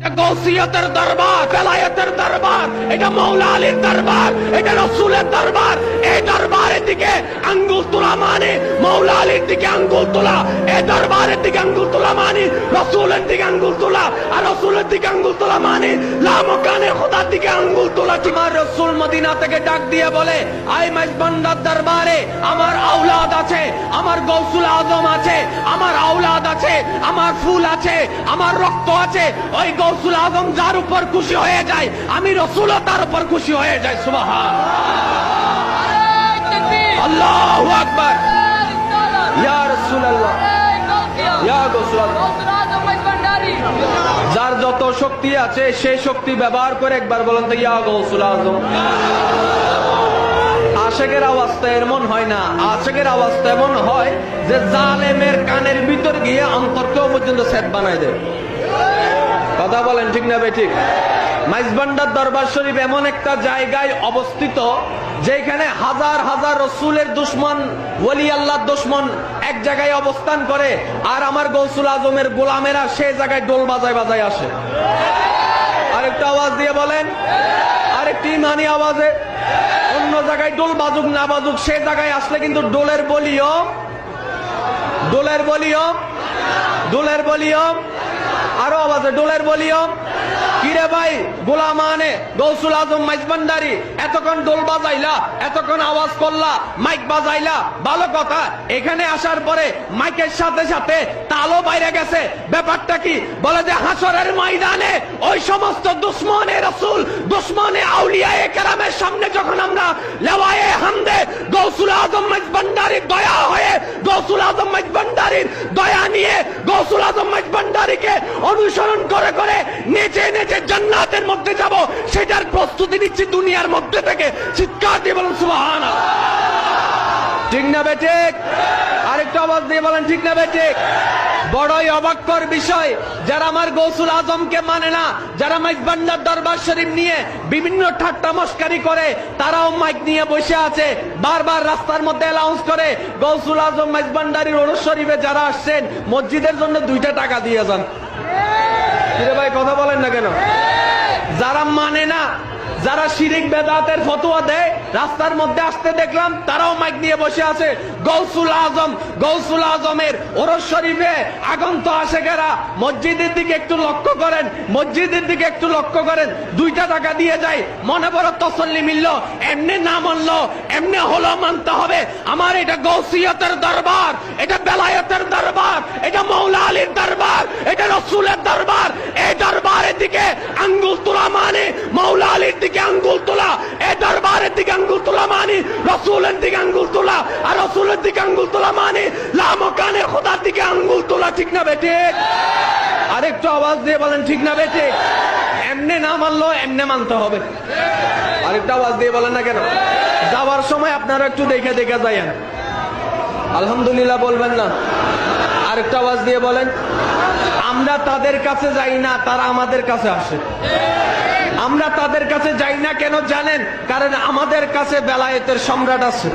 গৌসিয়তের দরবার, বেলায়েতের দরবার, এটা মৌলা আলীর দরবার, এটা রসুলের দরবার। এই দরবারের দিকে আঙ্গুল তোলা মানে মৌলা আলীর দিকে আঙ্গুল তোলা, এই দরবারের দিকে আঙ্গুল তোলা মানে রসুলের দিকে আঙ্গুল তোলা, আর রসুলের দিকে আঙ্গুল তোলা মানে লামকানে খোদার দিকে আঙ্গুল তোলা। তোমার রসুল মদিনা থেকে ডাক দিয়ে বলে, আই মাইজবান্ডার দরবারে আমার আওলাদ আছে, আমার গৌসুল আজম আছে, আমার আওলাদ আছে, আমার ফুল আছে, আমার রক্ত আছে। ওই গৌসুল আজম যার উপর খুশি হয়ে যায়, আমি রসুলও তার উপর খুশি হয়ে যায়। সুবহানাল্লাহ, আল্লাহু আকবার, ইয়া রাসূলুল্লাহ, ইয়া গৌসুল আজম। যার যত শক্তি আছে সেই শক্তি ব্যবহার করে একবার বলেন তো, ইয়া গৌসুল আজম। আশেকের আওয়াজটা এমন হয় না, আশেকের আওয়াজটা এমন হয় যে জালেমের কানের ভিতর গিয়ে অন্তরকেও পর্যন্ত সেট বানায় দেয়। কথা বলেন ঠিক না বেঠিক? মাইজবান্ডার দরবার শরীফ এমন একটা জায়গায় অবস্থিত যেখানে হাজার হাজার রসুলের দুশ্মন, ওলি আল্লাহর দুশ্মন এক জায়গায় অবস্থান করে, আর আমার গৌসুল আজমের গোলামেরা সেই জায়গায় ডোল বাজায় বাজায় আসে। আরেকটা আওয়াজ দিয়ে বলেন, আরেকটি ইমানি আওয়াজে। অন্য জায়গায় ডোল বাজুক না বাজুক, সে জায়গায় আসলে কিন্তু ডোলের বলিয়ম, ডোলের বলিয়ম, ডোলের বলিয়ম, আরো আওয়াজে ডোলের বলিয়ম। কিরে ভাই গোলাম আনে গৌসুল আজম মাইজবান্ডারি, এতক্ষণ ডোল বাজাইলা, এতক্ষণ আওয়াজ করলা, মাইক বাজাইলা, ভালো কথা। এখানে আসার পরে মাইকের সাথে সাথে তালও বাইরে গেছে, ব্যাপারটা কি? বলে যে হাসরের ময়দানে ওই সমস্ত দুশ্মনে রাসূল, দুশ্মনে আউলিয়ায়ে কেরামের সামনে যখন আমরা লেওয়ায়ে হামদে গৌসুল আজম মাইজবান্ডারির দয়া হয়ে, গৌসুল আজম মাইজবান্ডারির দয়া নিয়ে গৌসুল আজম মাইজবান্ডারিকে অনুসরণ করে করে নেচে নেচে জান্নাতের মধ্যে যাব, সেটার প্রস্তুতি নিচ্ছি দুনিয়ার মধ্যে থেকে। চিৎকার দিয়ে বলেন সুবহানাল্লাহ, ঠিক না বেঠিক? আরেকটা আওয়াজ দিয়ে বলেন ঠিক না বেঠিক? বড়ই অবাক্কর বিষয়, যারা আমার গৌসুল আজমকে মানে না, যারা মাইজবান্ডার দরবার শরীফ নিয়ে বিভিন্ন ঠাট্টা মস্কারি করে, তারাও মাইক নিয়ে বসে আছে, বারবার রাস্তার মধ্যে অ্যানাউন্স করে, গৌসুল আজম মাইজবান্ডারির ওরস শরীফে যারা আসছেন মসজিদের জন্য 2টা টাকা দিয়ে যান। ভাই কথা বলেন না কেন? যারা মানে না, যারা শিরিক বেদাতের ফতোয়া দেয়, রাস্তার মধ্যে আসতে দেখলাম তারাও মাইক নিয়ে বসে আছে। গৌসুল আজম, গৌসুল আজমের ওরস শরীফে আগন্ত আশেকেরা মসজিদের দিকে একটু লক্ষ্য করেন, মসজিদের দিকে একটু লক্ষ্য করেন, 2টা টাকা দিয়ে যায়, মনে বড় তসল্লি মিলল। এমনি না মানলো, এমনি হলো মানতে হবে। আমার এটা গৌসিয়তের দরবার, এটা বেলায়েতের দরবার, এটা মৌলা আলীর দরবার, এটা রসুলের দরবার। এই দরবারের দিকে আঙ্গুল তোলা মানে মৌলা আলীর দিকে আঙ্গুল তোলা, এই দরবারের দিকে আঙ্গুল তোলা মানে রসুলের দিকে আঙ্গুল তোলা, আর রসুলের দিকে আঙ্গুল তোলা মানে লামকানে খোদার দিকে আঙ্গুল তোলা। ঠিক না বেঠিক? আরেকটু আওয়াজ দিয়ে বলেন ঠিক না বেঠিক? এমনি না মানলো এমনি মানতে হবে। আরেকটা আওয়াজ দিয়ে বলেন না কেন? যাওয়ার সময় আপনারা একটু দেখে দেখে যায়েন, আলহামদুলিল্লাহ বলবেন না? আরেকটা আওয়াজ দিয়ে বলেন, আমরা তাদের কাছে যাই না, তারা আমাদের কাছে আসে। আমরা তাদের কাছে যাই না কেন জানেন? কারণ আমাদের কাছে বেলায়েতের সম্রাট আছে।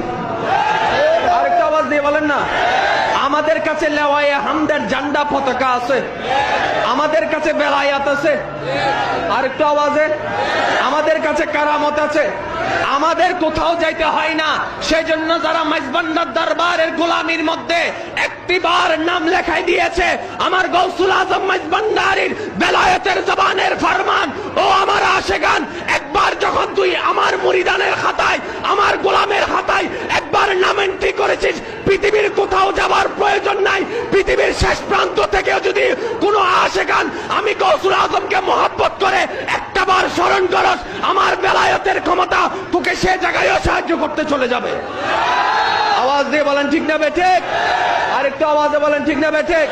আরেকটা আওয়াজ দিয়ে বলেন না, আমাদের কাছে লেওয়ায়ে হামদের ঝান্ডা পতাকা আছে, আমাদের কাছে বেলায়েত আছে। আরেকটু আওয়াজে, আমাদের কাছে কারামত আছে। আমাদের কোথাও যাইতে হয় না, সেজন্য যারা মাইজবান্ডার দরবারের গোলামির মধ্যে একটিবার নাম লেখাই দিয়েছে, আমার গৌসুল আজম মাইজবান্ডারির বেলায়েতের জবানের ফরমান, ও আমার আশেগান, একবার যখন তুই আমার মুরিদানের খাতায়, আমার গোলামের খাতায় একবার নাম এন্ট্রি করেছিস, পৃথিবীর কোথাও যাবার প্রয়োজন নাই। পৃথিবীর শেষ প্রান্ত থেকে যদি কোনো আশেগান আমি গৌসুল আজমকে মহব্বত করে একটাবার স্মরণ করস, আমার বেলায়েতের ক্ষমতা তোকে সে জায়গায়ও সাহায্য করতে চলে যাবে। আওয়াজ দিয়ে বলেন ঠিক না বেঠিক? আরেকটু আওয়াজে বলেন ঠিক না বেঠিক?